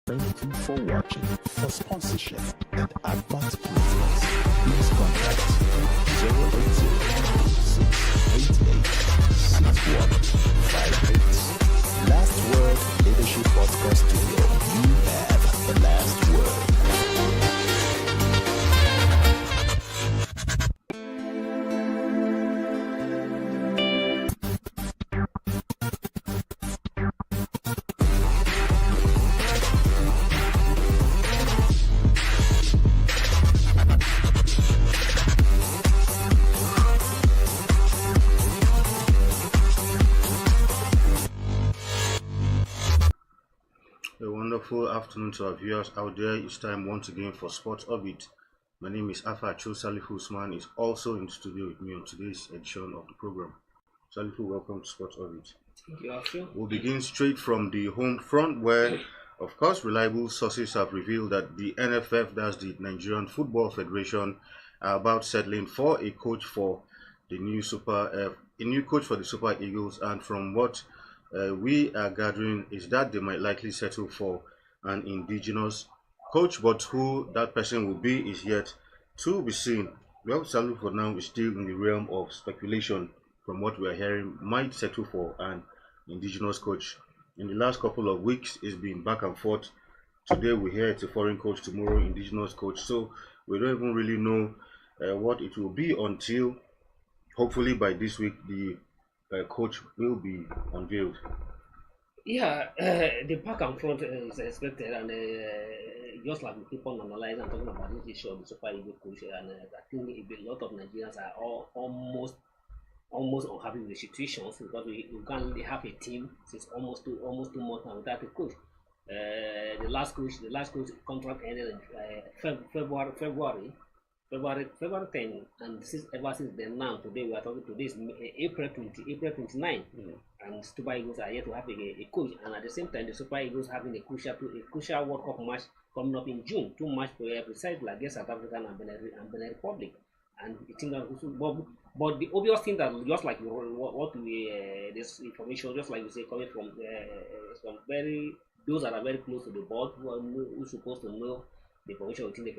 Thank you for watching. For sponsorship and advert placements, please contact 080-688-6158. Last Word Leadership Podcast Studio. You have the last word. A wonderful afternoon to our viewers out there. It's time once again for Sports Orbit. My name is Afa Cho. Salifu Usman is also in the studio with me on today's edition of the program. Salifu, welcome to Sports Orbit. Thank you, Afi. We'll begin straight from the home front where, of course, reliable sources have revealed that the NFF, that's the Nigerian Football Federation, are about settling for a coach for the new coach for the Super Eagles, and from what we are gathering is that they might likely settle for an indigenous coach, but who that person will be is yet to be seen. Well, Salu for now is still in the realm of speculation. From what we are hearing, might settle for an indigenous coach. In the last couple of weeks, it's been back and forth. Today we hear it's a foreign coach, tomorrow indigenous coach. So we don't even really know what it will be until hopefully by this week the coach will be unveiled. Yeah, the back and front is expected, and just like people analyze and talking about this issue of the Super Eagles coach, and I think a lot of Nigerians are almost unhappy with the situations because we can't really have a team since almost 2 months now without a coach. The last coach contract ended in February 10, and ever since then now today we are talking, today is April 29, and Super Eagles are yet to have a coach, and at the same time the Super Eagles having a crucial World Cup match coming up in June, 2 matches precisely against South Africa and Benin Republic, and the team that but the obvious thing that just like what we this information, just like you say, coming from those that are very close to the board who are supposed to know the information within the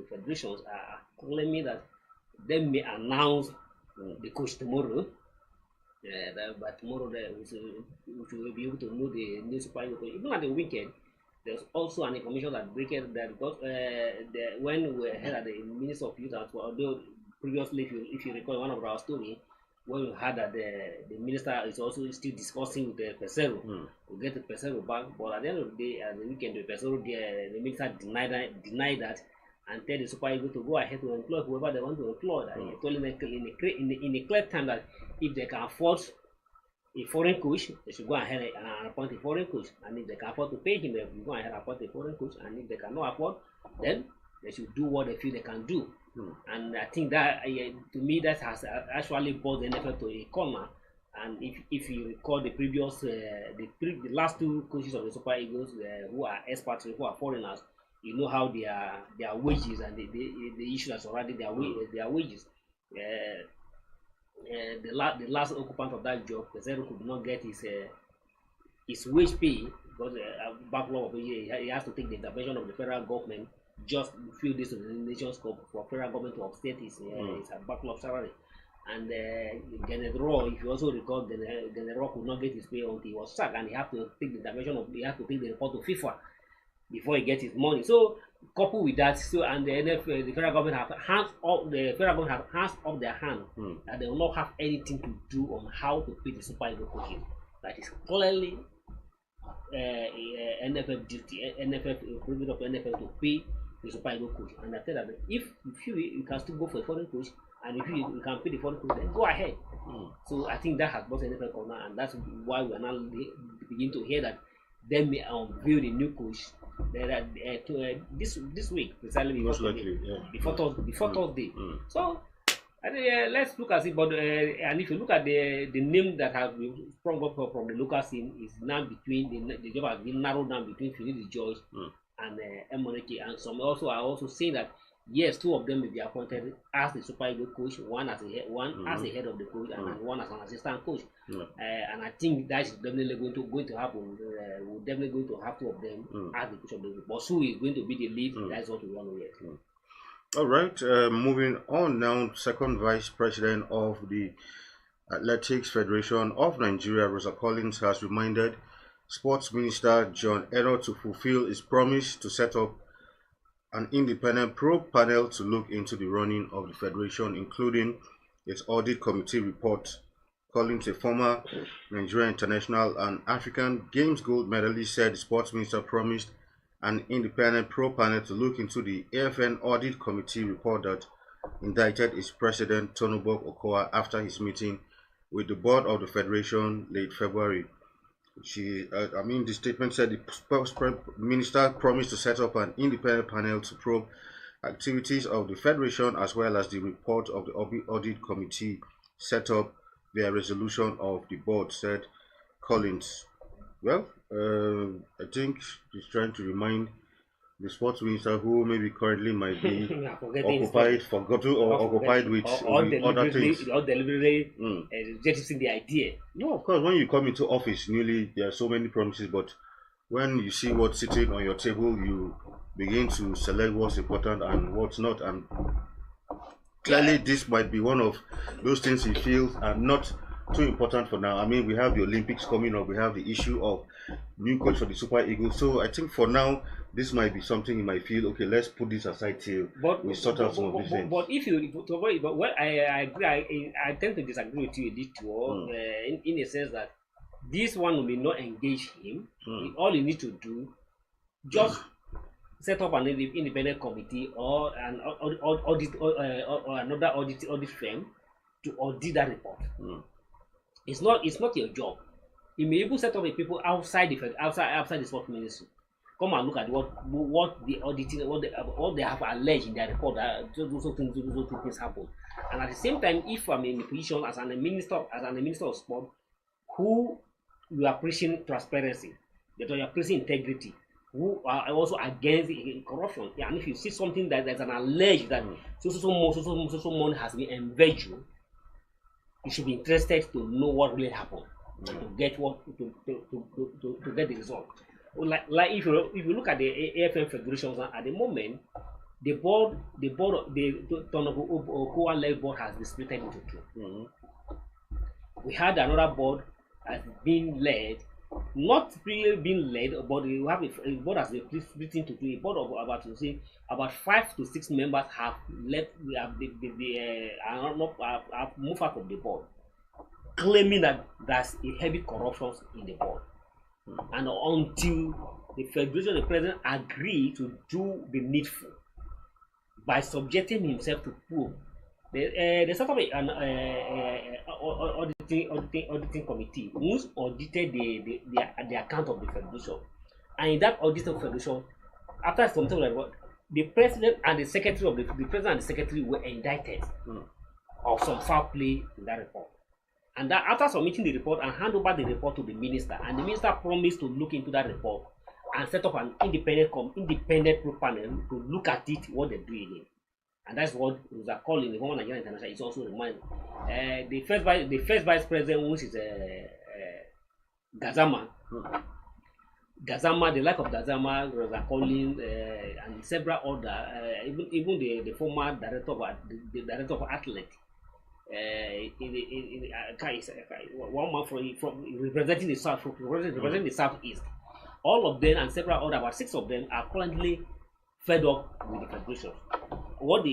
federations are telling me that they may announce the coach tomorrow. But tomorrow we will be able to know the new Super Eagles coach. Even at the weekend, there's also an information that because when we heard at the Minister of Youth, although previously, if you recall one of our story, when we heard that the minister is also still discussing with the Peseiro to get the Peseiro back, but at the end of the day, at the weekend, the Peseiro, the minister denied that and tell the Super Eagles to go ahead to employ whoever they want to employ. He told in a clear time that if they can afford a foreign coach, they should go ahead and appoint a foreign coach, and if they can afford to pay him, they will go ahead and appoint a foreign coach, and if they cannot afford, then they should do what they feel they can do. And I think that to me that has actually brought the NFF to a corner. And if you recall the previous the last 2 coaches of the Super Eagles who are expatriates, who are foreigners, you know how their wages and the issue that's already their wages. The last occupant of that job, Peseiro, could not get his wage pay because backlog of a year. He has to take the intervention of the federal government just a few days of the Nations Cup for federal government to offset his backlog salary. And General, if you also recall, General could not get his pay until he was sacked, and he had to take the intervention of he had to take the report to FIFA before he gets his money. So coupled with that, and the federal government have hands off their hand that they will not have anything to do on how to pay the Super Eagles coaches. That is clearly NFF duty, president of NFF to pay the Super Eagles coach. And I tell that if you can still go for a foreign coach, and if you can pay the foreign coach, then go ahead. So I think that has brought NFF corner, and that's why we are now begin to hear that they may unveil the new coach this week, precisely before Thursday. So let's look at it. But and if you look at the name that has been sprung up from the local scene, is now between the job has been narrowed down between Philip George and Emonike, and some also are also saying that yes, two of them may be appointed as the Super Eagles coach, one as as the head of the coach, and one as an assistant coach. And I think that is definitely going to happen. We're definitely going to have two of them as the coach of the group. But who is going to be the lead? That's what we want to get. All right, moving on now. Second Vice President of the Athletics Federation of Nigeria, Rosa Collins, has reminded Sports Minister John Eno to fulfill his promise to set up an independent probe panel to look into the running of the federation, including its audit committee report. Collins, a former Nigerian international and African Games gold medalist, said the sports minister promised an independent probe panel to look into the AFN audit committee report that indicted its president Tonobok Okowa after his meeting with the board of the federation late February. The statement said the sports minister promised to set up an independent panel to probe activities of the federation as well as the report of the audit committee set up via resolution of the board, said Collins. Well, I think he's trying to remind the sports minister, who maybe currently might be occupied with other things. Or deliberately jettisoning the idea. No, of course, when you come into office newly, there are so many promises, but when you see what's sitting on your table, you begin to select what's important and what's not. And clearly, this might be one of those things he feels are not too important for now. I mean, we have the Olympics coming up, we have the issue of new coach for the Super Eagles. So I think for now, this might be something you might feel, okay, let's put this aside till we sort out some of these things. But I agree, I tend to disagree with you a little, in a sense that this one may not engage him. All you need to do, just set up an independent committee or an audit or another audit firm to audit that report. It's not your job. You may even set up a people outside the sport ministry. Come and look at what the auditing, what they have alleged in their report that those things happen. And at the same time, if I'm in a position as a minister of sport, who you are preaching transparency, that you are preaching integrity, who are also against corruption, and if you see something that there's an alleged that so money has been embezzled, you should be interested to know what really happened and to get to get the result. Like if you look at the AFN federations at the moment, the Okowa led board has been split into two. We had another board has been led, not really being led, but we have a board has been split into two. A board of about 5 to 6 members have left. Have moved out of the board, claiming that there's a heavy corruption in the board. And until the federation, the president agreed to do the needful by subjecting himself to probe, they set up an auditing committee who's audited the account of the federation. And in that auditing federation, after some time, the president and the secretary were indicted of some foul play in that report. And that after submitting the report and hand over the report to the minister, and the minister promised to look into that report and set up an independent group panel to look at it, what they're doing it. And that's what Rosa Collins, the former Nigerian international, is also reminded. The first vice president, which is Gazama, the life of Gazama, Rosa Collins, and several other, even the former director of athletics. One man from representing the south, representing the southeast. All of them and several other, about 6 of them, are currently fed up with the federation. What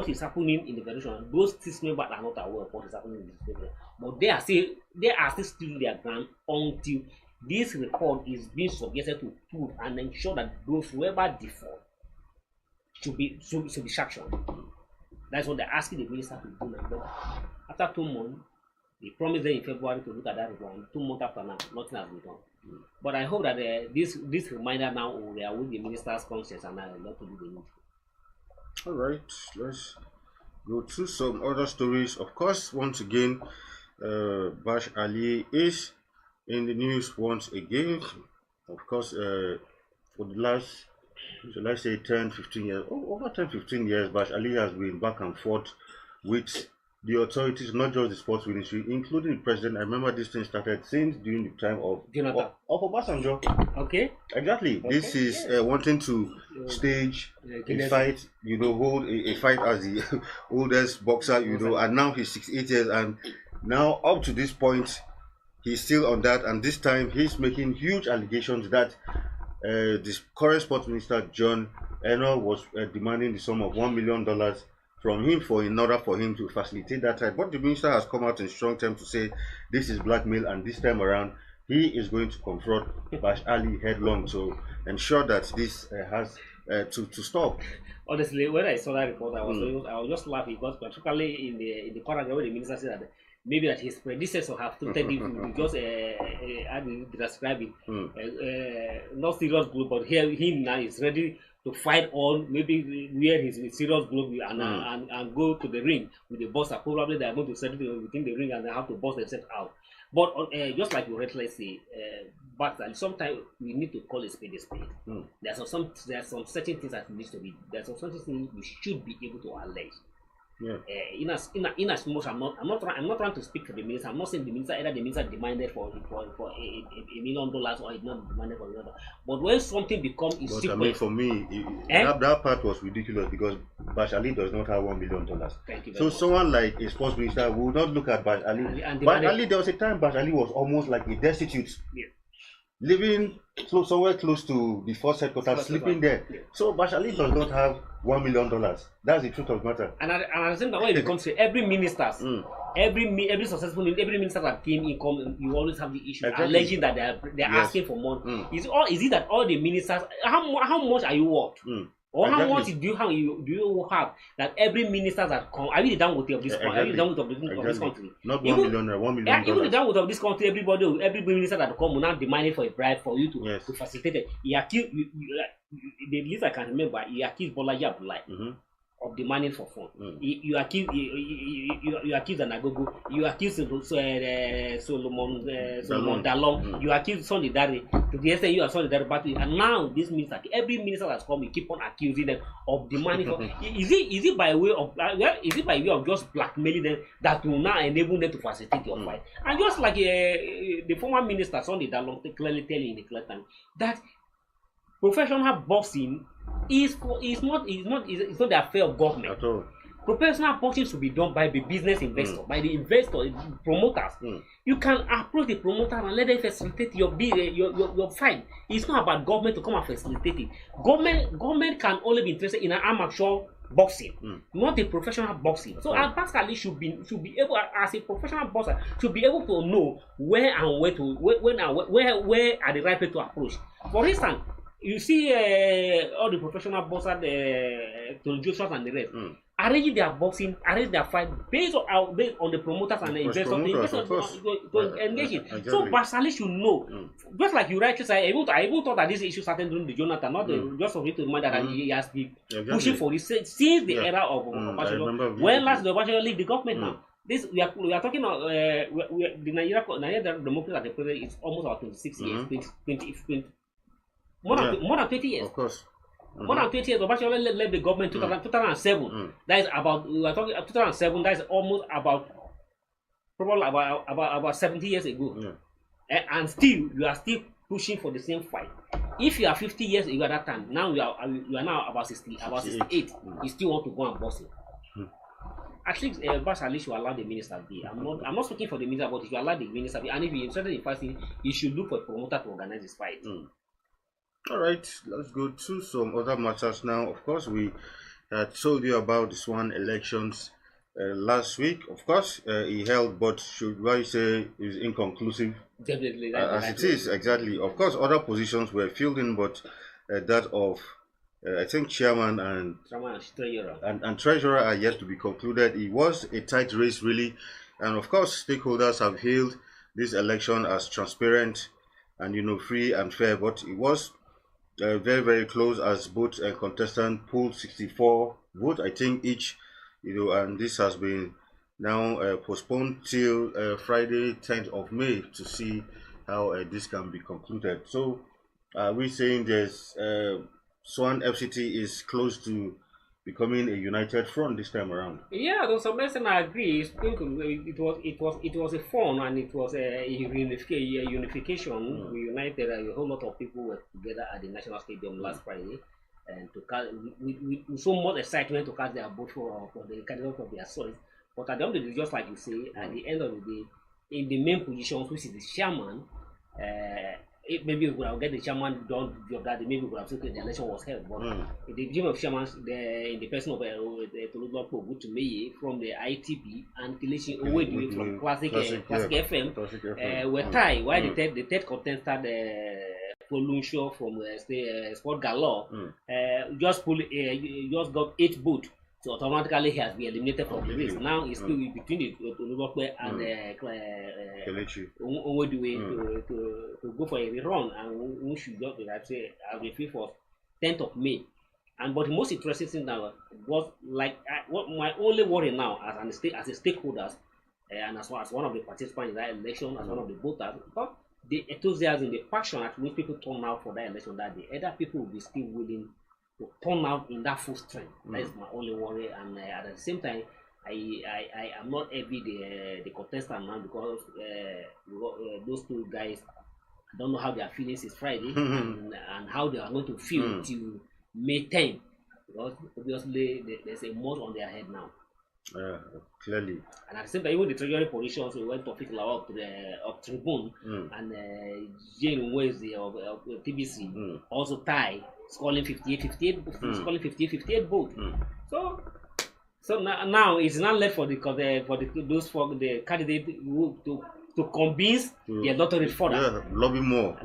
is happening in the federation? Those 6 members are not aware of what is happening in the federation, but they are still sticking their ground until this report is being subjected to proof and ensure that those whoever default should be sanctioned. That's what they're asking the minister to do now. But after 2 months, they promised them in February to look at that report. 2 months after now, nothing has been done. But I hope that this reminder now will with the minister's conscience and not to do the need. All right, let's go to some other stories. Of course, once again, Bash Ali is in the news once again. Of course, for the last so let's say 10, 15 years, over 10, 15 years, Bash Ali has been back and forth with the authorities, not just the sports ministry, including the president. I remember this thing started since during the time of Jonathan. Of Obasanjo. Okay. Exactly. Okay. This is wanting to stage a fight, hold a fight as the oldest boxer, and now he's 68 years, and now up to this point, he's still on that, and this time he's making huge allegations that this current sports minister, John Eno, was demanding the sum of $1 million from him in order for him to facilitate that fight. But the minister has come out in strong terms to say this is blackmail, and this time around he is going to confront Bash Ali headlong to ensure that this has to stop. Honestly, when I saw that report, I was just laughing, because particularly in the paragraph where the minister said that maybe that his predecessor have treated him to just describe it not serious blow, but here him now is ready to fight on, maybe wear his serious glove and go to the ring with the boxer. Probably they are going to settle within the ring and they have to box themselves out. But just like you rightly say, but sometimes we need to call a spade a spade. There are some certain things that needs to be. There are some certain things we should be able to allege. Yeah. In as much I'm not trying to speak for the minister. I'm not saying the minister, either the minister demanded for $1 million or he not demanded for $1 million. But when something becomes I mean, for me, that part was ridiculous, because Bash Ali does not have $1 million. Thank you very so much. Someone like a sports minister will not look at Bash Ali. Bash Ali, there was a time Bash Ali was almost like a destitute. Yeah. Living somewhere close to the force headquarters, sleeping there. Yeah. So Bash Ali does not have $1 million. That's the truth of the matter. And at the same time, when it comes to every minister, every successful minister that came in, you always have the issue alleging that they're asking for money. Is it that all the ministers? How much are you worth? Or how much do you have that every minister that come? Are you the downward of this country? Are you the downward of this country? Not $1 million, $1 million. Even the downward of this country, every minister that come will not demand for a bribe for you to facilitate it. He accused the least I can remember. He accused Bolaji Abdullahi of demanding for fund. You accuse Anagogo. You accuse Solomon Dalong. You accuse Sunday Dare. To the extent you are Sunday Dare, but and now this means that every minister that's come, you keep on accusing them of demanding for. Is it by way of just blackmailing them that will now enable them to facilitate your fight? And just like the former minister Sunday Dalong clearly telling in the clear time that professional boxing is not the affair of government at all. Professional boxing should be done by the business investor, by the investor, promoters. You can approach the promoter and let them facilitate your fight. It's not about government to come and facilitate it. Government can only be interested in an amateur boxing, not a professional boxing. So Pascal should be able, as a professional boxer, should be able to know where are the right way to approach. For instance, you see all the professional boxers, to Joshua and the rest, arranging their boxing, arrange their fight based on the promoters and the investors to engage in. Exactly. So Basali should know. Just like you rightly say, I even thought that this issue started during the Jonathan, not just for me to remind that he has been pushing for this since the era of Obasanjo. When last the Obasanjo leave the government now? This we are talking about the Nigeria democracy at the present is almost about 26 years, 20 more than 20 years. Of course. More than 20 years. Obasanjo left the government in 2007. That is about, we are talking 2007, that is almost probably about 70 years ago. And still, you are still pushing for the same fight. If you are 50 years ago at that time, now you are now about 68. You still want to go and box it. At least Bash Ali should allow the minister be. I'm not speaking for the minister, but if you allow the minister be, and if you're interested in fighting, you should look for a promoter to organize this fight. All right, let's go to some other matters now. Of course, we told you about the Swan elections last week. Of course, he held, but should I say is inconclusive? Definitely, as it is, exactly. Of course, other positions were filled in, but that of I think chairman and treasurer are yet to be concluded. It was a tight race, really, and of course, stakeholders have hailed this election as transparent and free and fair. But it was very, very close, as both contestants pulled 64 votes, I think, each, and this has been now postponed till Friday, 10th of May, to see how this can be concluded. So, we're saying there's Swan FCT is close to becoming a united front this time around. Yeah, to some extent I agree. It was a fun and it was a unification. We united a whole lot of people were together at the National Stadium last Friday, and to cast with so much excitement to cast their vote for the candidate of their choice. But at the end of the day, just like you say, at the end of the day, in the main positions, which is the chairman, maybe we could have get the chairman done the job that maybe we could have said the election was held. But in the gym of chairman, in the person of Tolulopo Gutumeye from the ITP and Kelechi Owedue from Classic FM were tied. While the third contestant, Polunsho from Sport Galore, just got 8 votes. So automatically he has been eliminated from the race. Now it's still between the Tolulopo and Kelechi Owedue to go for a rerun, and we should just say I'll be free for 10th of May. And but the most interesting thing now was like what my only worry now as a stakeholders and as well as one of the participants in that election, as one of the voters, because the enthusiasm, the passion at which people turn out for that election that day, either people will be still willing to turn out in that full strength. That is my only worry, and at the same time, I am not envy the contestant now because those two guys, I don't know how their feelings is Friday and how they are going to feel till May 10, because obviously there's a mod on their head now. Clearly. And at the same time, even the treasury positions, we went to pick up to the tribune, and Jane Wednesday of TBC also tie, scoring 58 votes. So now it's not left for the candidate to convince the electorate further. Lobby more.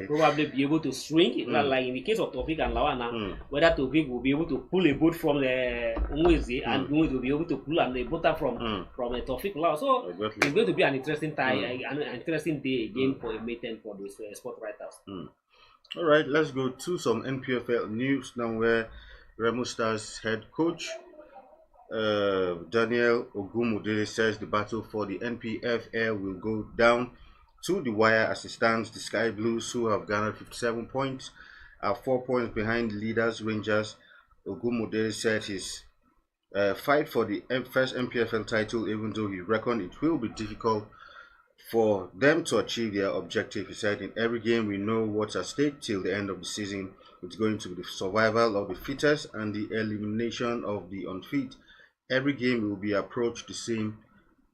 Probably be able to swing it, like in the case of Tofik and Lawana, whether Tofik will be able to pull a vote from the Umwezi and Umwezi will be able to pull a voter from Tofik Lawa. So it's going to be an interesting time, an interesting day again for a meeting for the sport writers. All right, let's go to some NPFL news now, where Remo Stars head coach Daniel Ogumudere says the battle for the NPFL will go down to the wire. As it stands, the Sky Blues, who have garnered 57 points, are 4 points behind leaders Rangers. Ogumudere said his fight for the first NPFL title, even though he reckoned it will be difficult for them to achieve their objective. He said, in every game we know what's at stake till the end of the season. It's going to be the survival of the fittest and the elimination of the unfit. Every game will be approached the same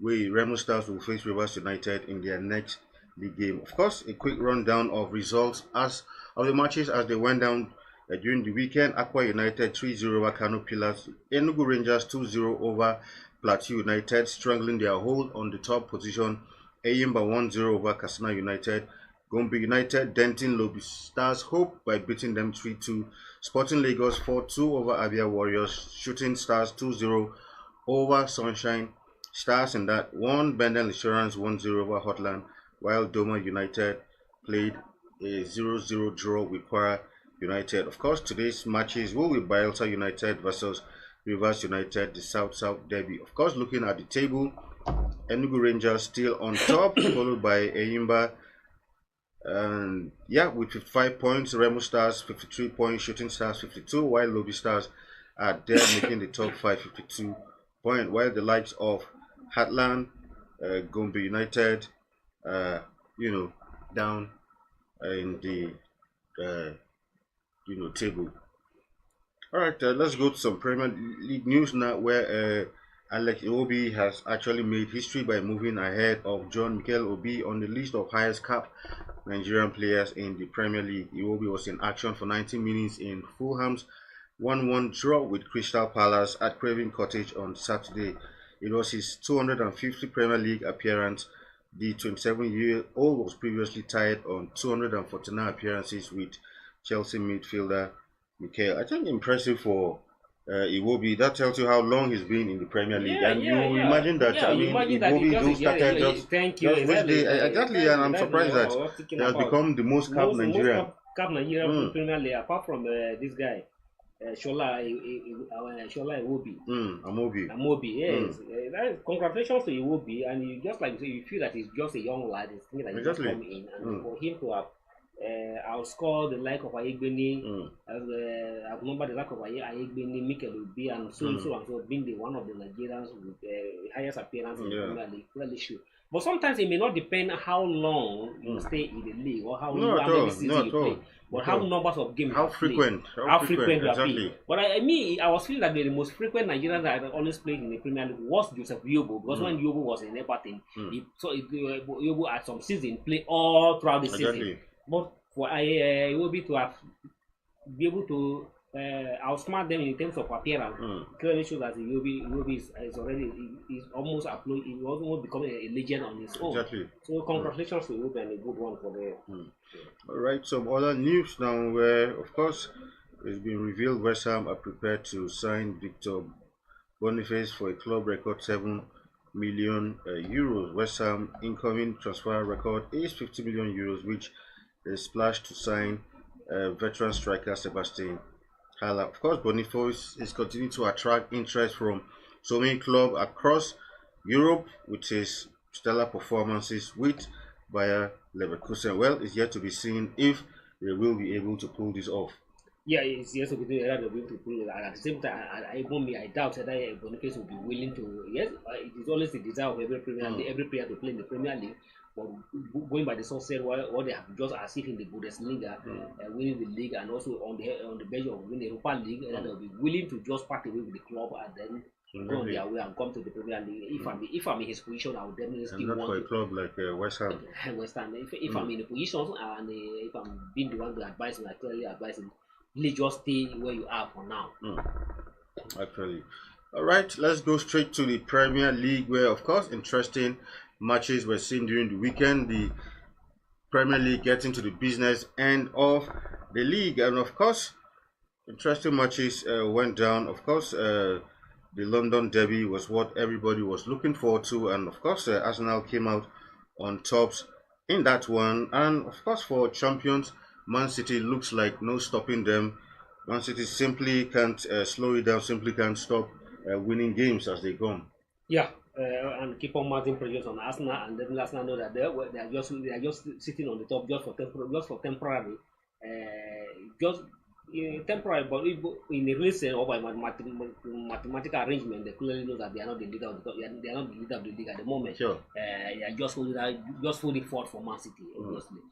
way. Remo Stars will face Rivers United in their next league game. Of course, a quick rundown of results of the matches as they went down during the weekend. Aqua United 3-0 over Kano Pillars. Enugu Rangers 2-0 over Plateau United, strangling their hold on the top position. Eyimba 1-0 over Katsina United. Gombe United denting Lobby Stars' hope by beating them 3-2. Sporting Lagos 4-2 over Abia Warriors. Shooting Stars 2-0 over Sunshine Stars, and that one. Bendel Insurance 1-0 over Hotland, while Doma United played a 0-0 draw with Kwara United. Of course, today's matches will be Bayelsa United versus Rivers United, the South-South derby. Of course, looking at the table, Enugu Rangers still on top, followed by Eyimba, and with 55 points. Remo Stars 53 points, Shooting Stars 52, while Lobby Stars are there making the top 5, 52 points, while the likes of Hatland, Gombe United, down in the table. All right, let's go to some Premier League news now, where Alex Iwobi has actually made history by moving ahead of John Mikel Obi on the list of highest cap Nigerian players in the Premier League. Iwobi was in action for 90 minutes in Fulham's 1-1 draw with Crystal Palace at Craven Cottage on Saturday. It was his 250th Premier League appearance. The 27-year-old was previously tied on 249 appearances with Chelsea midfielder Mikel. I think impressive for Iwobi. That tells you how long he's been in the Premier League. Imagine that. Iwobi started just exactly, and I'm surprised that he has become the most capped Nigerian. Premier League, apart from this guy. Shola Iwobi. Amobi, yes. Congratulations to Iwobi, and you just like you feel that he's just a young lad, he's thinking that he just come in, and for him to have outscore the like of Ayegbeni, outnumber the like of Ayegbeni, Mikel Obi, and so and so, being the one of the Nigerians with highest appearance in the Premier League. Clearly should. But sometimes it may not depend how long you stay in the league or how many seasons you play, but how numbers of games how frequent you are playing. But I was feeling that the most frequent Nigerian that I always played in the Premier League was Joseph Yobo, because when Yobo was in Everton, Yobo at some season played all throughout the season. But for Yobo to have be able to outsmart them in terms of appearance, clearly shows that Yobi is already almost upload. He almost becoming a legend on his own. So congratulations to Yobi, and a good one for them. All right, some other news now, where of course it's been revealed West Ham are prepared to sign Victor Boniface for a club record 7 million euros. West Ham incoming transfer record is 50 million euros, which is splashed to sign veteran striker Sebastian. Of course, Boniface is continuing to attract interest from so many clubs across Europe with his stellar performances with Bayer Leverkusen. Well, it's yet to be seen if they will be able to pull this off. Yeah, it's yet to be seen if they will be able to pull it. At the same time, I doubt that Boniface will be willing to. Yes, it is always the desire of every player to play in the Premier League. But going by the success, what they have just achieved in the Bundesliga, winning the league, and also on the bench of winning the Europa League, and they'll be willing to just part away with the club and then go on their way and come to the Premier League. If I'm in his position, I would definitely still want for a club like West Ham. West Ham. If I'm in the position and if I'm being the one to advise him, I clearly advise him, please just stay where you are for now. Actually, all right. Let's go straight to the Premier League, where of course interesting matches were seen during the weekend. The Premier League getting to the business end of the league, and of course interesting matches went down. Of course the London derby was what everybody was looking forward to, and of course Arsenal came out on tops in that one. And of course for champions Man City, looks like no stopping them. Man City simply can't slow it down, simply can't stop winning games as they go. And keep on mounting pressure on Arsenal, and then Arsenal know that they are just sitting on the top just for temporary, temporary. But in the real sense, or by mathematical arrangement, they clearly know that they are not the leader of the top. They are not the leader of the league at the moment. They are just holding forth for Man City, obviously.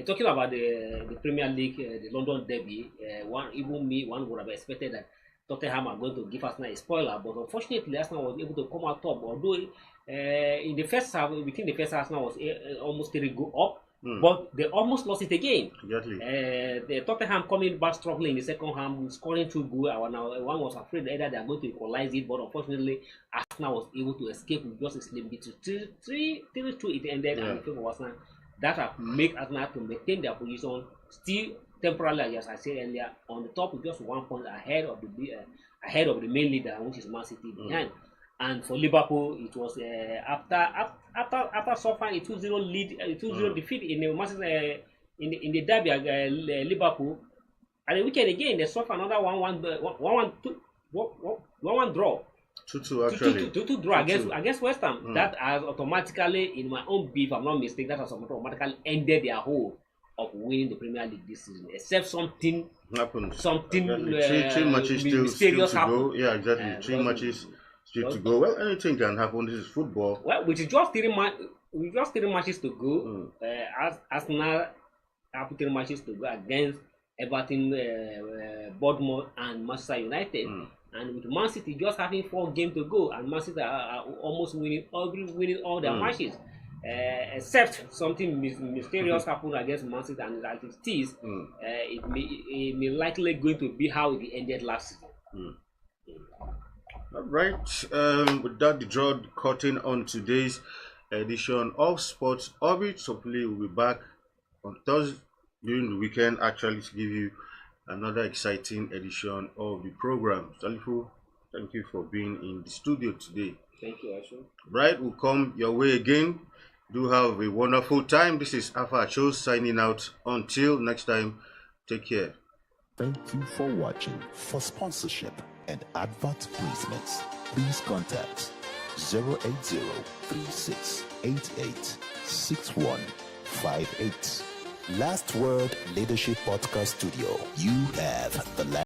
Talking about the Premier League, the London derby, one would have expected that Tottenham are going to give Arsenal a spoiler, but unfortunately Arsenal was able to come out top. Although in the first half, within the first half, Arsenal was almost 3 go up, but they almost lost it again. The Tottenham coming back struggling in the second half, scoring 2 goals. One was afraid either they are going to equalize it, but unfortunately Arsenal was able to escape with just a slim bit. 3-2 it ended, and in favor of Arsenal. That have made Arsenal to maintain their position still temporarily, as I said earlier, on the top with just 1 point ahead of the main leader, which is Man City behind. And for Liverpool, it was after suffering a 2-0 lead, 2-0 defeat in the Manchester in the derby Liverpool. At the weekend again, they suffered another 1-1 draw. 2-2 actually. 2-2 draw against West Ham. That has automatically, in my own beef, I'm not mistaken, that has automatically ended their hope of winning the Premier League this season, except something happened. Three matches still to go. Yeah, exactly. 3 matches still to go. Well, anything can happen. This is football. Well, with just 3 matches to go, Arsenal have 3 matches to go against Everton, Bournemouth, and Manchester United. And with Man City just having 4 games to go, and Man City are almost winning all their matches. Except something mysterious happened against Man City, and as it is, it may likely going to be how it ended last season. All right. With that, the draw cutting on today's edition of Sports Orbit. Hopefully, we'll be back on Thursday during the weekend, actually, to give you another exciting edition of the program. Salifu, thank you for being in the studio today. Thank you, Ashu. Right, we'll come your way again. Do have a wonderful time. This is Alpha Cho signing out. Until next time, take care. Thank you for watching. For sponsorship and advert placements, please contact 080-3688-6158. Last Word Leadership Podcast Studio. You have the last